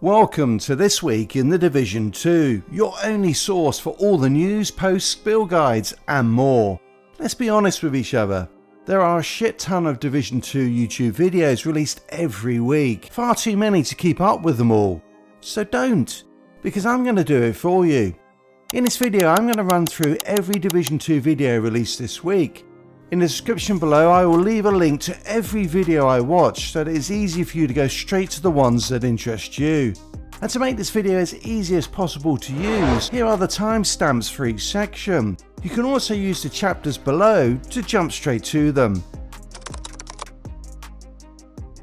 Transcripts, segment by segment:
Welcome to This Week in the Division 2, your only source for all the news, posts, build guides and more. Let's be honest with each other. There are a shit ton of Division 2 YouTube videos released every week, far too many to keep up with them all. So don't, because I'm going to do it for you. In this video I'm going to run through every Division 2 video released this week. In the description below I will leave a link to every video I watch so that it's easy for you to go straight to the ones that interest you. And to make this video as easy as possible to use, here are the timestamps for each section. You can also use the chapters below to jump straight to them.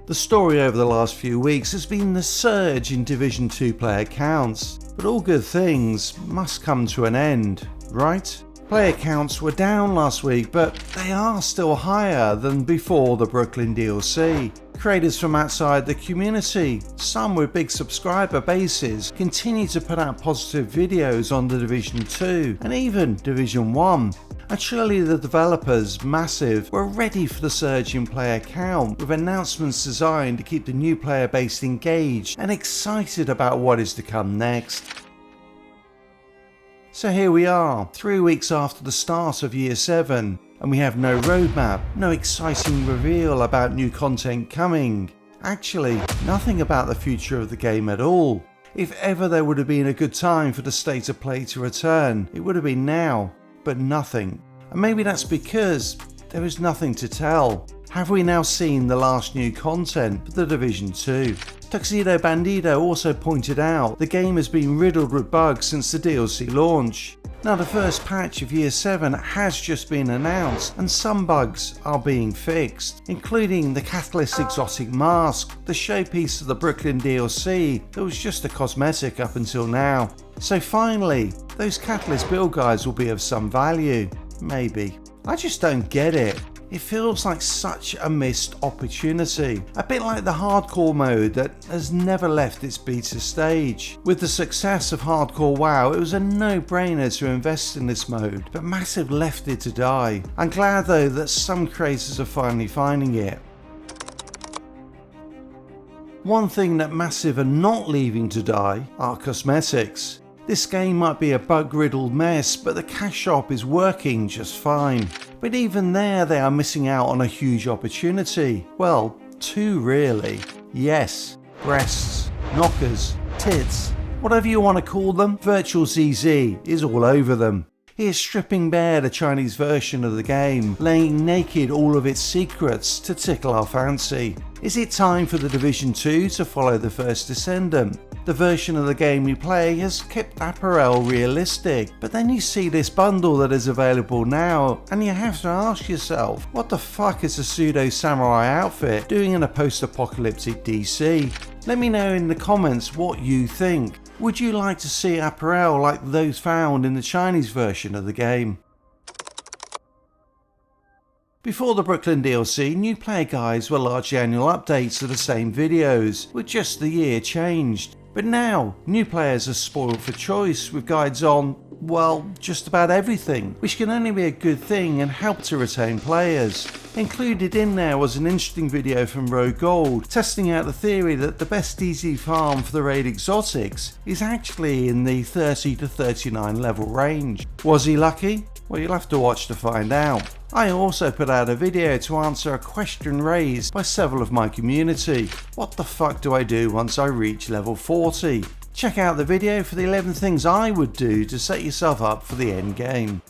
The story over the last few weeks has been the surge in Division 2 player counts, but all good things must come to an end, right? Player counts were down last week, but they are still higher than before the Brooklyn DLC. Creators from outside the community, some with big subscriber bases, continue to put out positive videos on the Division 2 and even Division 1. And surely the developers, Massive, were ready for the surge in player count, with announcements designed to keep the new player base engaged and excited about what is to come next. So here we are, 3 weeks after the start of Year 7, and we have no roadmap, no exciting reveal about new content coming. Actually, nothing about the future of the game at all. If ever there would have been a good time for the state of play to return, it would have been now, but nothing. And maybe that's because there is nothing to tell. Have we now seen the last new content for the Division 2? Tuxedo Bandido also pointed out the game has been riddled with bugs since the DLC launch. Now the first patch of Year 7 has just been announced and some bugs are being fixed, including the Catalyst exotic mask, the showpiece of the Brooklyn DLC that was just a cosmetic up until now. So finally, those Catalyst build guides will be of some value. Maybe. I just don't get it. It feels like such a missed opportunity, a bit like the hardcore mode that has never left its beta stage. With the success of Hardcore WoW, it was a no-brainer to invest in this mode, but Massive left it to die. I'm glad though that some creators are finally finding it. One thing that Massive are not leaving to die are cosmetics. This game might be a bug-riddled mess, but the cash shop is working just fine. But even there they are missing out on a huge opportunity. Well, two really. Yes, breasts, knockers, tits, whatever you want to call them, Virtual ZZ is all over them. He is stripping bare the Chinese version of the game, laying naked all of its secrets to tickle our fancy. Is it time for the Division 2 to follow the first descendant? The version of the game we play has kept Apparel realistic, but then you see this bundle that is available now and you have to ask yourself, what the fuck is a pseudo samurai outfit doing in a post-apocalyptic DC? Let me know in the comments what you think. Would you like to see Apparel like those found in the Chinese version of the game? Before the Brooklyn DLC, new player guides were largely annual updates of the same videos, with just the year changed. But now, new players are spoiled for choice with guides on, well, just about everything, which can only be a good thing and help to retain players. Included in there was an interesting video from Rogue Gold, testing out the theory that the best DZ farm for the raid exotics is actually in the 30 to 39 level range. Was he lucky? Well, you'll have to watch to find out. I also put out a video to answer a question raised by several of my community. What the fuck do I do once I reach level 40? Check out the video for the 11 things I would do to set yourself up for the end game.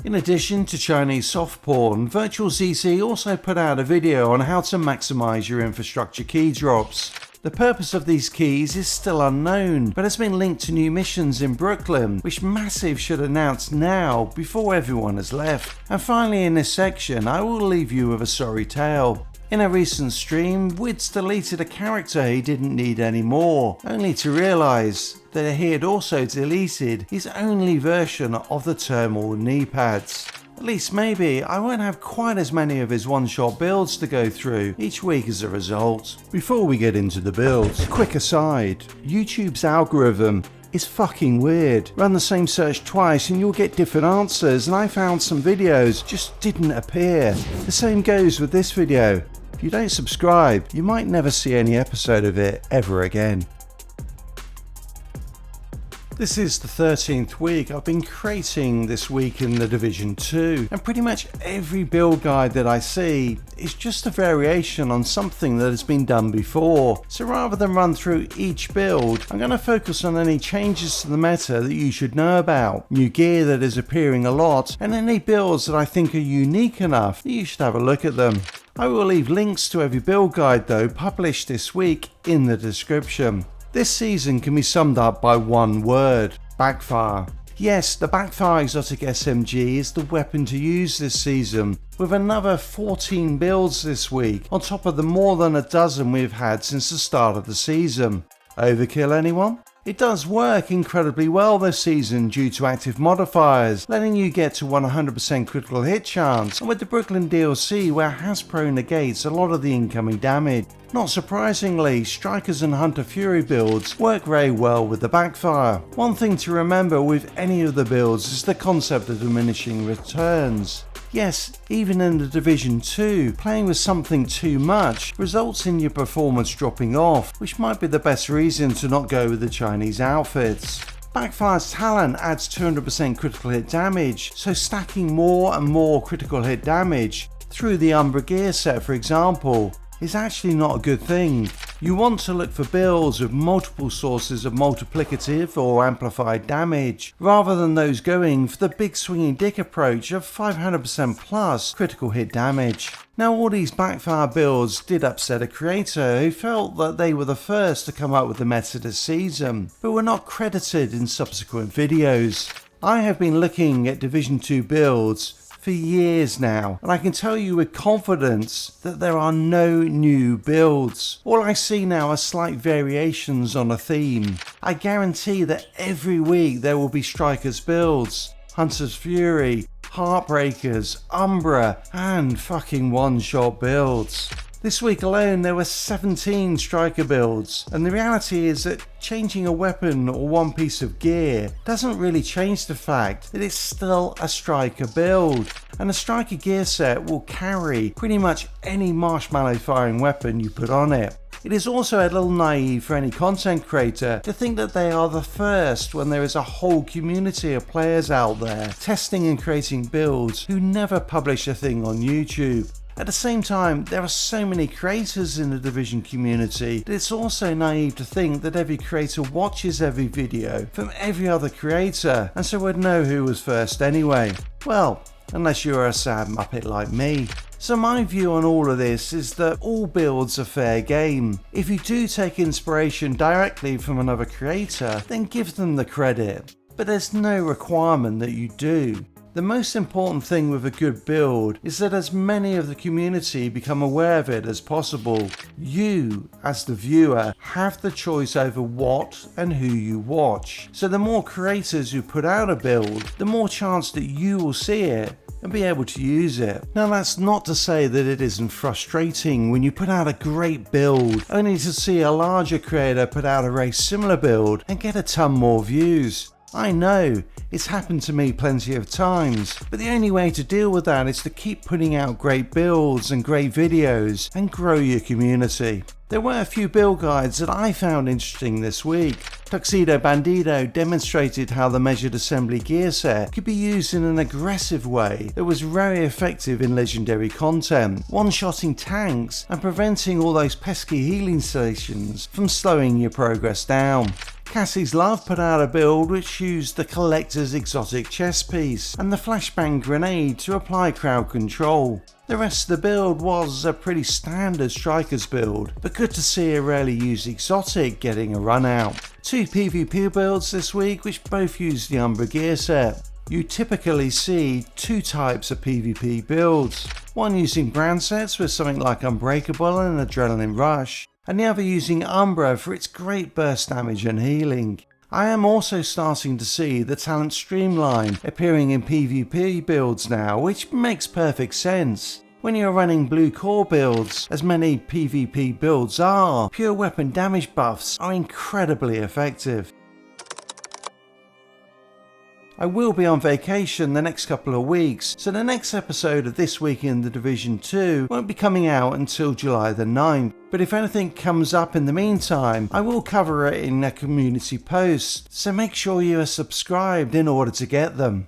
In addition to Chinese soft porn, Virtual ZZ also put out a video on how to maximize your infrastructure key drops. The purpose of these keys is still unknown, but has been linked to new missions in Brooklyn, which Massive should announce now before everyone has left. And finally in this section, I will leave you with a sorry tale. In a recent stream, Wids deleted a character he didn't need anymore, only to realise that he had also deleted his only version of the Turmoil knee pads. At least maybe I won't have quite as many of his one-shot builds to go through each week as a result. Before we get into the builds, a quick aside, YouTube's algorithm is fucking weird. Run the same search twice and you'll get different answers, and I found some videos just didn't appear. The same goes with this video. If you don't subscribe, you might never see any episode of it ever again. This is the 13th week I've been creating this week in the Division 2, and pretty much every build guide that I see is just a variation on something that has been done before. So rather than run through each build, I'm going to focus on any changes to the meta that you should know about, new gear that is appearing a lot, and any builds that I think are unique enough that you should have a look at them. I will leave links to every build guide though published this week in the description. This season can be summed up by one word: Backfire. Yes, the Backfire Exotic SMG is the weapon to use this season, with another 14 builds this week, on top of the more than a dozen we've had since the start of the season. Overkill anyone? It does work incredibly well this season due to active modifiers, letting you get to 100% critical hit chance, and with the Brooklyn DLC where Hasbro negates a lot of the incoming damage. Not surprisingly, Strikers and Hunter Fury builds work very well with the Backfire. One thing to remember with any of the builds is the concept of diminishing returns. Yes, even in the Division 2, playing with something too much results in your performance dropping off, which might be the best reason to not go with the Chinese outfits. Backfire's talent adds 200% critical hit damage, so stacking more and more critical hit damage through the Umbra gear set, for example, is actually not a good thing. You want to look for builds with multiple sources of multiplicative or amplified damage, rather than those going for the big swinging dick approach of 500% plus critical hit damage. Now, all these Backfire builds did upset a creator who felt that they were the first to come up with the meta this season, but were not credited in subsequent videos. I have been looking at Division 2 builds for years now, and I can tell you with confidence that there are no new builds. All I see now are slight variations on a theme. I guarantee that every week there will be Strikers builds, Hunter's Fury, Heartbreakers, Umbra, and fucking one-shot builds. This week alone there were 17 striker builds, and the reality is that changing a weapon or one piece of gear doesn't really change the fact that it's still a striker build, and a striker gear set will carry pretty much any marshmallow firing weapon you put on it. It is also a little naive for any content creator to think that they are the first when there is a whole community of players out there testing and creating builds who never publish a thing on YouTube. At the same time, there are so many creators in the Division community that it's also naive to think that every creator watches every video from every other creator and so would know who was first anyway. Well, unless you're a sad muppet like me. So my view on all of this is that all builds are fair game. If you do take inspiration directly from another creator, then give them the credit. But there's no requirement that you do. The most important thing with a good build is that as many of the community become aware of it as possible. You, as the viewer, have the choice over what and who you watch. So the more creators who put out a build, the more chance that you will see it and be able to use it. Now, that's not to say that it isn't frustrating when you put out a great build only to see a larger creator put out a very similar build and get a ton more views. I know, it's happened to me plenty of times, but the only way to deal with that is to keep putting out great builds and great videos and grow your community. There were a few build guides that I found interesting this week. Tuxedo Bandido demonstrated how the measured assembly gear set could be used in an aggressive way that was very effective in legendary content, one-shotting tanks and preventing all those pesky healing stations from slowing your progress down. Cassie's Love put out a build which used the Collector's Exotic chest piece and the flashbang grenade to apply crowd control. The rest of the build was a pretty standard Strikers build, but good to see a rarely used exotic getting a run out. 2 PvP builds this week which both use the Umbra gear set. You typically see 2 types of PvP builds, one using brand sets with something like Unbreakable and Adrenaline Rush, and the other using Umbra for its great burst damage and healing. I am also starting to see the talent Streamline appearing in PvP builds now, which makes perfect sense. When you're running blue core builds, as many PvP builds are, pure weapon damage buffs are incredibly effective. I will be on vacation the next couple of weeks, so the next episode of This Week in the Division 2 won't be coming out until July the 9th. But if anything comes up in the meantime, I will cover it in a community post, so make sure you are subscribed in order to get them.